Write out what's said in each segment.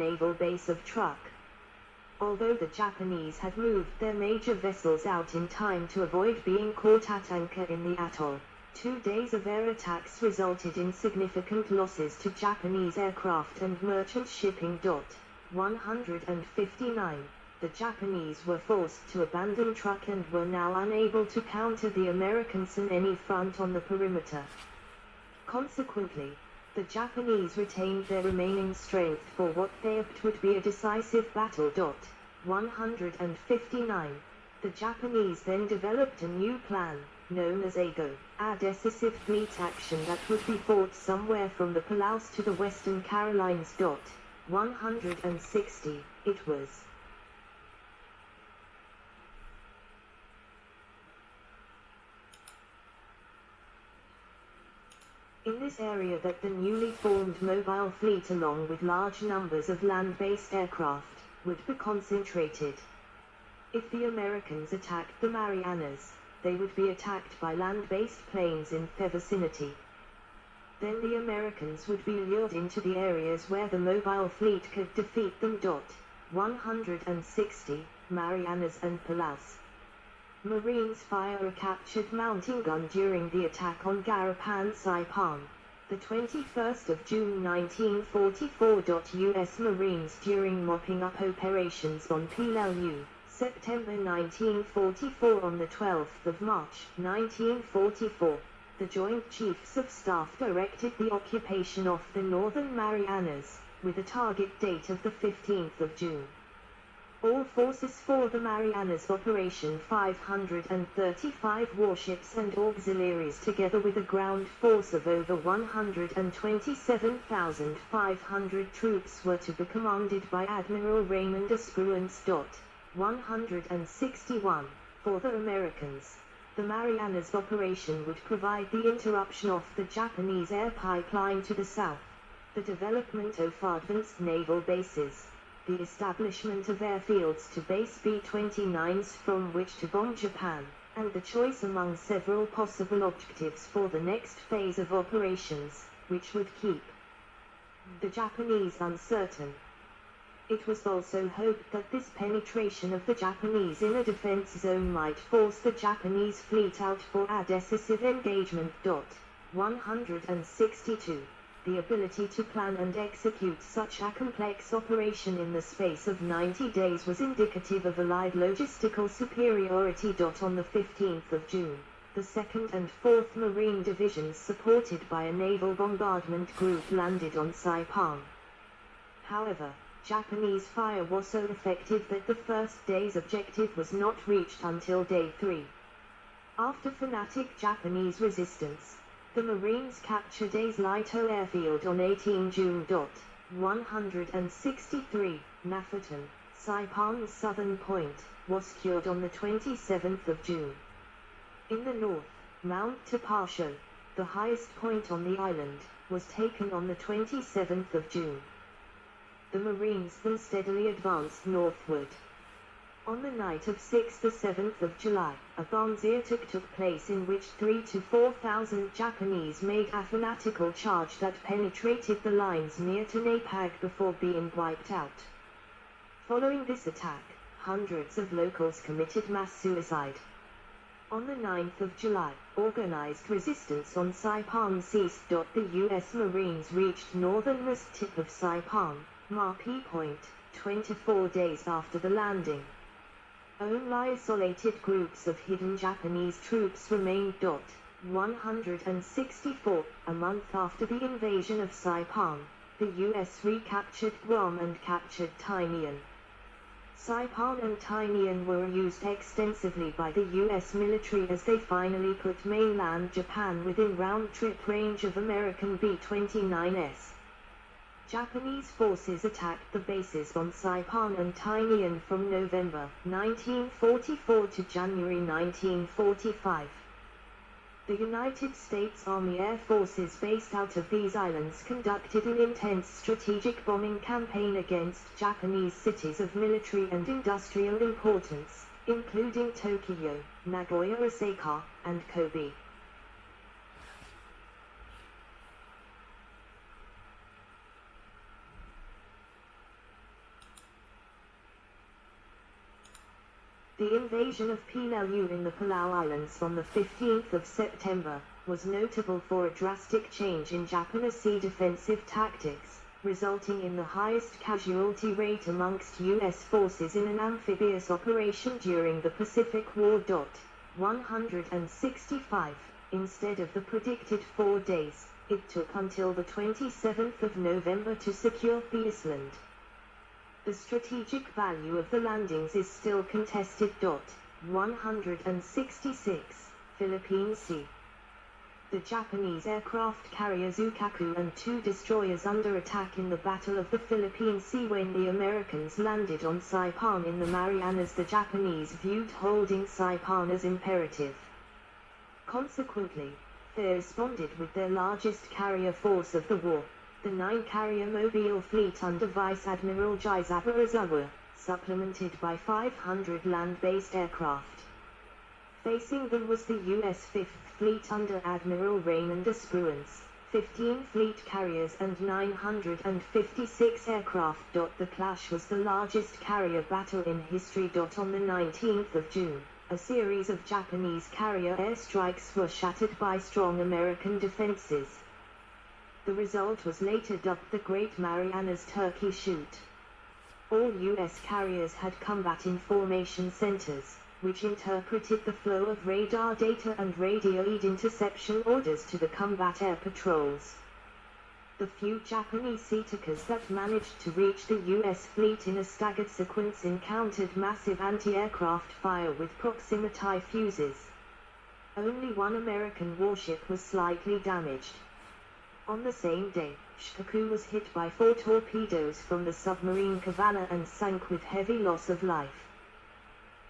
naval base of Truk. Although the Japanese had moved their major vessels out in time to avoid being caught at anchor in the atoll, 2 days of air attacks resulted in significant losses to Japanese aircraft and merchant shipping. 159. The Japanese were forced to abandon Truk and were now unable to counter the Americans on any front on the perimeter. Consequently, the Japanese retained their remaining strength for what they hoped would be a decisive battle. 159. The Japanese then developed a new plan, known as AGO, a decisive fleet action that would be fought somewhere from the Palaus to the Western Carolines. 160. It was in this area that the newly formed mobile fleet, along with large numbers of land-based aircraft, would be concentrated. If the Americans attacked the Marianas, they would be attacked by land-based planes in their vicinity. Then the Americans would be lured into the areas where the mobile fleet could defeat them. 160. Marianas and Palaus. Marines fire a captured mountain gun during the attack on Garapan Saipan, the 21st of June 1944. U.S. Marines during mopping up operations on PLU, September 1944. On the 12th of March 1944, the Joint Chiefs of Staff directed the occupation of the Northern Marianas, with a target date of the 15th of June. All forces for the Marianas Operation 535 warships and auxiliaries, together with a ground force of over 127,500 troops, were to be commanded by Admiral Raymond Espruance. 161. For the Americans, the Marianas Operation would provide the interruption of the Japanese air pipeline to the south, the development of advanced naval bases, the establishment of airfields to base B-29s from which to bomb Japan, and the choice among several possible objectives for the next phase of operations, which would keep the Japanese uncertain. It was also hoped that this penetration of the Japanese inner defense zone might force the Japanese fleet out for a decisive engagement. 162. The ability to plan and execute such a complex operation in the space of 90 days was indicative of Allied logistical superiority. On the 15th of June, the 2nd and 4th Marine Divisions, supported by a naval bombardment group, landed on Saipan. However, Japanese fire was so effective that the first day's objective was not reached until day 3. After fanatic Japanese resistance, the Marines captured Aislito Airfield on 18 June. 163. Nafatan, Saipan's southern point, was secured on the 27th of June. In the north, Mount Tapascio, the highest point on the island, was taken on the 27th of June. The Marines then steadily advanced northward. On the night of 6th to 7th of July, a bombardment attack took place in which 3,000 to 4,000 Japanese made a fanatical charge that penetrated the lines near to Napag before being wiped out. Following this attack, hundreds of locals committed mass suicide. On the 9th of July, organized resistance on Saipan ceased. The U.S. Marines reached northernmost tip of Saipan, Marpi Point, 24 days after the landing. Only isolated groups of hidden Japanese troops remained. 164. A month after the invasion of Saipan, the U.S. recaptured Guam and captured Tinian. Saipan and Tinian were used extensively by the U.S. military as they finally put mainland Japan within round-trip range of American B-29s. Japanese forces attacked the bases on Saipan and Tinian from November 1944 to January 1945. The United States Army Air Forces based out of these islands conducted an intense strategic bombing campaign against Japanese cities of military and industrial importance, including Tokyo, Nagoya, Osaka, and Kobe. The invasion of PLU in the Palau Islands on the 15th of September was notable for a drastic change in Japanese sea defensive tactics, resulting in the highest casualty rate amongst U.S. forces in an amphibious operation during the Pacific War. 165. Instead of the predicted 4 days, it took until the 27th of November to secure the island. The strategic value of the landings is still contested. 166. Philippine Sea. The Japanese aircraft carrier Zukaku and 2 destroyers under attack in the Battle of the Philippine Sea. When the Americans landed on Saipan in the Marianas, the Japanese viewed holding Saipan as imperative. Consequently, they responded with their largest carrier force of the war, the 9-carrier Mobile fleet under Vice Admiral Jaizawa Ozawa, supplemented by 500 land-based aircraft. Facing them was the U.S. 5th Fleet under Admiral Raymond Espruance, 15 fleet carriers and 956 aircraft. The clash was the largest carrier battle in history. On the 19th of June, a series of Japanese carrier airstrikes were shattered by strong American defenses. The result was later dubbed the Great Marianas Turkey Shoot. All U.S. carriers had combat information centers, which interpreted the flow of radar data and radioed interception orders to the combat air patrols. The few Japanese Seatakers that managed to reach the U.S. fleet in a staggered sequence encountered massive anti-aircraft fire with proximity fuses. Only one American warship was slightly damaged. On the same day, Shikoku was hit by 4 torpedoes from the submarine Kavala and sank with heavy loss of life.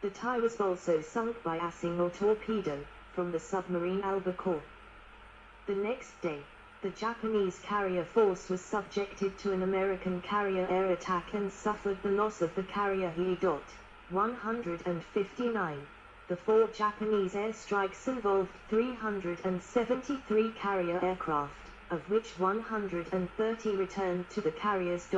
The Tai was also sunk by a single torpedo from the submarine Albacore. The next day, the Japanese carrier force was subjected to an American carrier air attack and suffered the loss of the carrier He. 159. The 4 Japanese airstrikes involved 373 carrier aircraft, of which 130 returned to the carriers.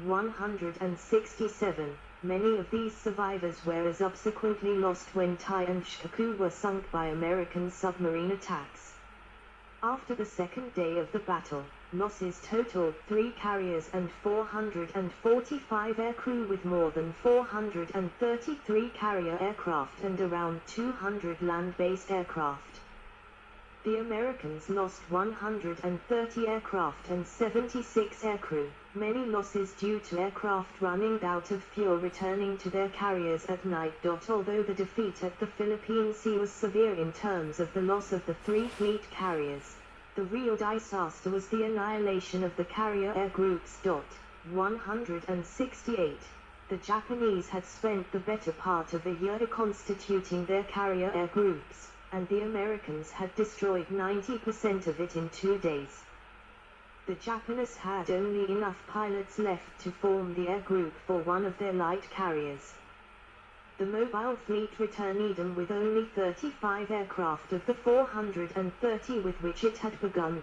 167. Many of these survivors were subsequently lost when Tai and Shikoku were sunk by American submarine attacks. After the second day of the battle, losses totaled 3 carriers and 445 aircrew, with more than 433 carrier aircraft and around 200 land-based aircraft. The Americans lost 130 aircraft and 76 aircrew, many losses due to aircraft running out of fuel returning to their carriers at night. Although the defeat at the Philippine Sea was severe in terms of the loss of the 3 fleet carriers, the real disaster was the annihilation of the carrier air groups. 168. The Japanese had spent the better part of a year reconstituting their carrier air groups, and the Americans had destroyed 90% of it in 2 days. The Japanese had only enough pilots left to form the air group for one of their light carriers. The Mobile fleet returned with only 35 aircraft of the 430 with which it had begun.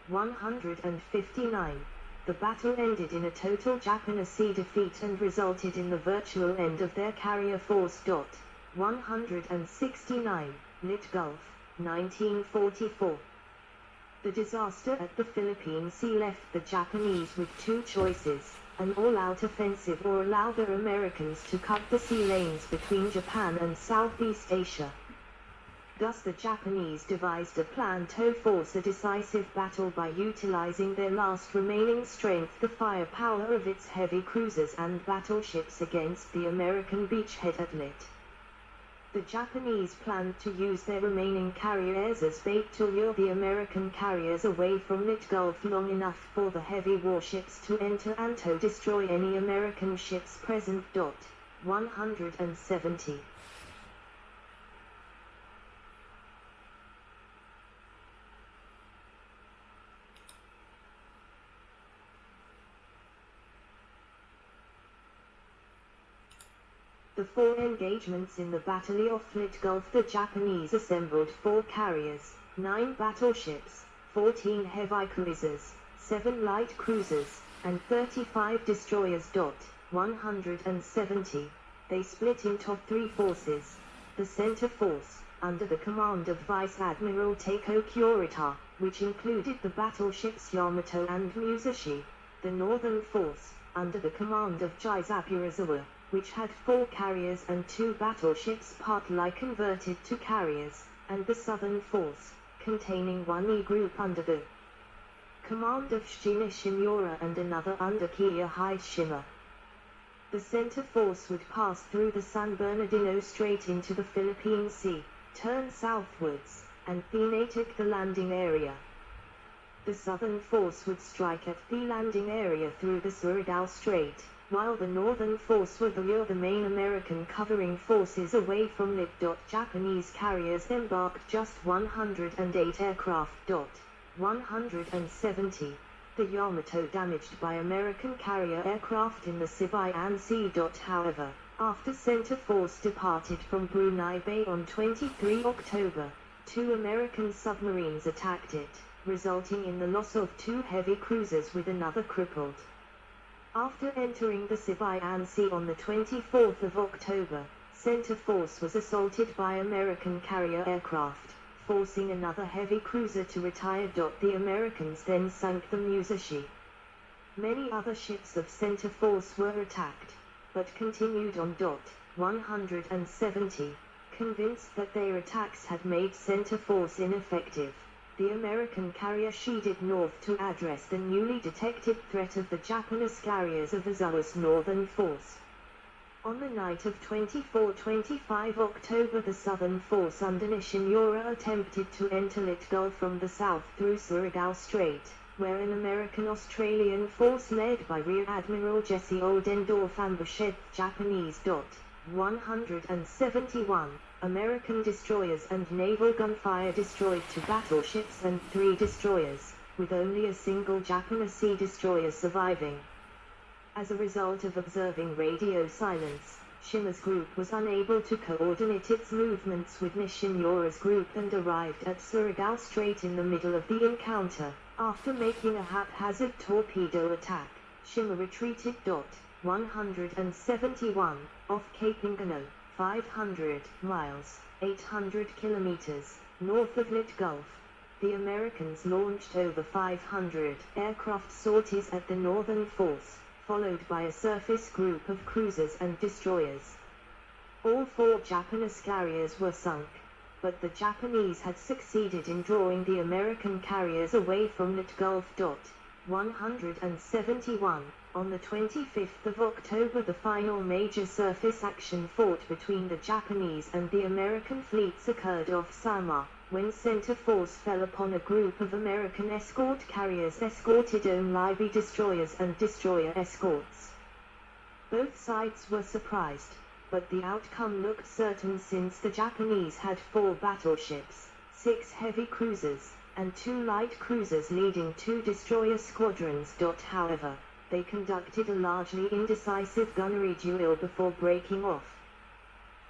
159. The battle ended in a total Japanese sea defeat and resulted in the virtual end of their carrier force. 169. Lit Gulf, 1944. The disaster at the Philippine Sea left the Japanese with 2 choices: an all-out offensive or allow the Americans to cut the sea lanes between Japan and Southeast Asia. Thus the Japanese devised a plan to force a decisive battle by utilizing their last remaining strength, the firepower of its heavy cruisers and battleships, against the American beachhead at Lit. The Japanese planned to use their remaining carriers as bait to lure the American carriers away from Lit Gulf long enough for the heavy warships to enter and to destroy any American ships present. 170. The 4 engagements in the Battle of Lit Gulf, the Japanese assembled 4 carriers, 9 battleships, 14 heavy cruisers, 7 light cruisers, and 35 destroyers. 170. They split into three forces. The Center Force, under the command of Vice Admiral Takeo Kurita, which included the battleships Yamato and Musashi. The Northern Force, under the command of Giuseppe Izawa, which had 4 carriers and 2 battleships partly converted to carriers, and the Southern Force, containing 1 E group under the command of Shina Shimura and another under Kiyohei Shima. The center force would pass through the San Bernardino Strait into the Philippine Sea, turn southwards, and then take the landing area. The southern force would strike at the landing area through the Surigao Strait, while the northern force would lure the main American covering forces away from it. Japanese carriers embarked just 108 aircraft. 170. The Yamato damaged by American carrier aircraft in the Sibayan Sea. However, after center force departed from Brunei Bay on 23 October, 2 American submarines attacked it, resulting in the loss of 2 heavy cruisers with another crippled. After entering the Sibayan Sea on the 24th of October, center force was assaulted by American carrier aircraft, forcing another heavy cruiser to retire. The Americans then sank the Musashi. Many other ships of center force were attacked, but continued on. 170, convinced that their attacks had made center force ineffective. The American carrier sheeted north to address the newly detected threat of the Japanese carriers of Izawa's northern force. On the night of 24-25 October, the southern force under Nishimura attempted to enter Leyte Gulf from the south through Surigao Strait, where an American-Australian force led by Rear Admiral Jesse Oldendorf ambushed Japanese. 171. American destroyers and naval gunfire destroyed 2 battleships and 3 destroyers, with only a single Japanese sea destroyer surviving. As a result of observing radio silence, Shima's group was unable to coordinate its movements with Nishimura's group and arrived at Surigao Strait in the middle of the encounter. After making a haphazard torpedo attack, Shima retreated. 171, off Cape Ingano, 500 miles, 800 kilometers, north of Leyte Gulf. The Americans launched over 500 aircraft sorties at the northern force, followed by a surface group of cruisers and destroyers. All 4 Japanese carriers were sunk, but the Japanese had succeeded in drawing the American carriers away from Leyte Gulf. 171. On the 25th of October, the final major surface action fought between the Japanese and the American fleets occurred off Samar, when center force fell upon a group of American escort carriers escorted only by destroyers and destroyer escorts. Both sides were surprised, but the outcome looked certain since the Japanese had 4 battleships, 6 heavy cruisers, and 2 light cruisers leading 2 destroyer squadrons. However, they conducted a largely indecisive gunnery duel before breaking off.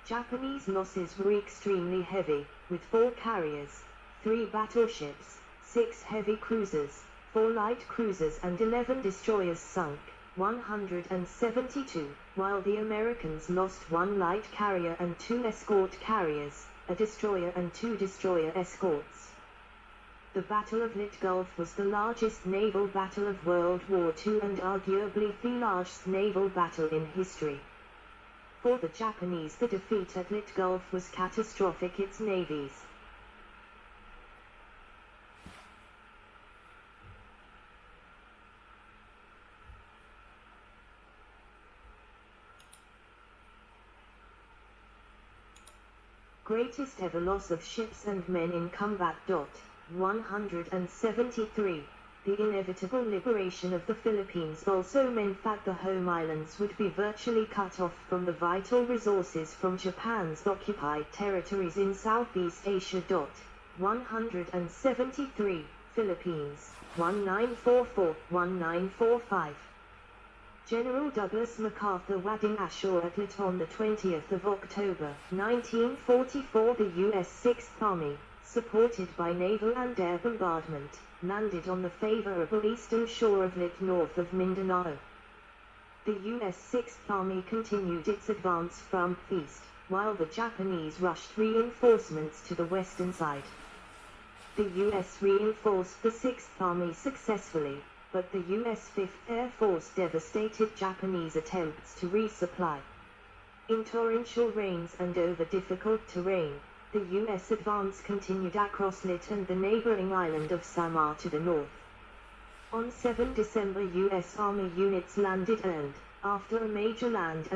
Japanese losses were extremely heavy, with 4 carriers, 3 battleships, 6 heavy cruisers, 4 light cruisers and 11 destroyers sunk, 172, while the Americans lost 1 light carrier and 2 escort carriers, a destroyer and 2 destroyer escorts. The Battle of Leyte Gulf was the largest naval battle of World War II and arguably the largest naval battle in history. For the Japanese, the defeat at Leyte Gulf was catastrophic. Its navies, greatest ever loss of ships and men in combat. 173. The inevitable liberation of the Philippines also meant that the home islands would be virtually cut off from the vital resources from Japan's occupied territories in Southeast Asia. 173. Philippines, 1944-1945. General Douglas MacArthur wadding ashore at Leyte on the 20th of October, 1944. The U.S. Sixth Army, supported by naval and air bombardment, landed on the favorable eastern shore of Leyte north of Mindanao. The U.S. Sixth Army continued its advance from east, while the Japanese rushed reinforcements to the western side. The U.S. reinforced the Sixth Army successfully, but the U.S. Fifth Air Force devastated Japanese attempts to resupply. In torrential rains and over difficult terrain, the U.S. advance continued across Lit and the neighboring island of Samar to the north. On 7 December U.S. Army units landed and, after a major land